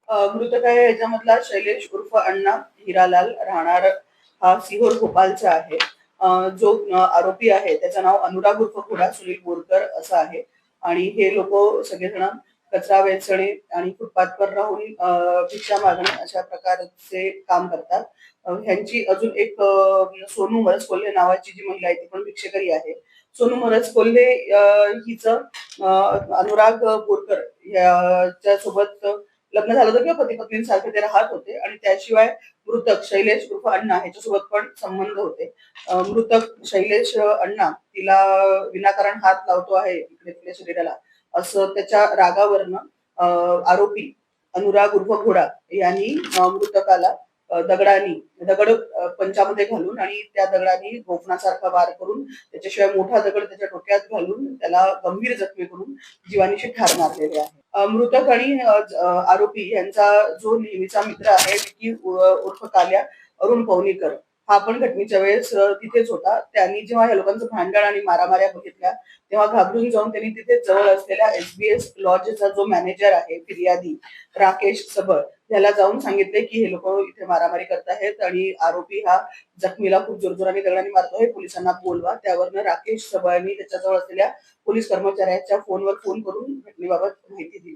मृतक आहे याच्यामधला शैलेश उर्फ अण्णा हिरालाल राहणार हा सिहोर भोपाळचा आहे. जो आरोपी आहे त्याचं नाव अनुराग उर्फ घोडा सुनील बोरकर असं आहे. आणि हे लोक सगळेजण कचरा वेचणे आणि फुटपाथवर राहून भिक्षा मागणे अशा प्रकारचे काम करतात. ह्यांची अजून एक सोनू मरस कोल्हे नावाची जी महिला आहे ती पण भिक्षेकरी आहे. सोनू मरस कोल्हे हिचं अनुराग बोरकर याच्या सोबत लग्न झालं होतं किंवा पती पत्नींसारखे ते राहत होते. आणि त्याशिवाय मृतक शैलेश उर्फ अण्णा ह्याच्यासोबत पण संबंध होते. मृतक शैलेश अण्णा तिला विनाकारण हात लावतो आहे इकडे तिच्या शरीराला असं त्याच्या रागावरनं आरोपी अनुराग उर्फ घोडा यांनी मृतकाला दगडानी दगड पंचामध्ये घालून आणि त्या दगडानी गोफणासारखा वार करून त्याच्याशिवाय मोठा दगड त्याच्या डोक्यात घालून त्याला गंभीर जखमी करून जीवानीशी ठार मारलेले आहे. मृतक आणि आरोपी यांचा जो नेहमीचा मित्र आहे विकी उर्फ काल्या अरुण पवनीकर हा पण घटनेच्या वेळेस तिथेच होता. त्यांनी जेव्हा या लोकांचं भांडण आणि मारामाऱ्या बघितल्या तेव्हा घाबरून जाऊन त्यांनी तिथे जवळ असलेल्या SBS लॉजचा जो मॅनेजर आहे फिर्यादी राकेश सबळ याला जाऊन सांगितले की हे लोक इथे मारामारी करत आहेत आणि आरोपी हा जखमीला खूप जोरजोराने दगडाने मारतोय, पोलिसांना बोलवा. त्यावरनं राकेश सबळनी त्याच्याजवळ असलेल्या पोलीस कर्मचाऱ्याच्या फोनवर फोन करून घटनेबाबत माहिती दिली.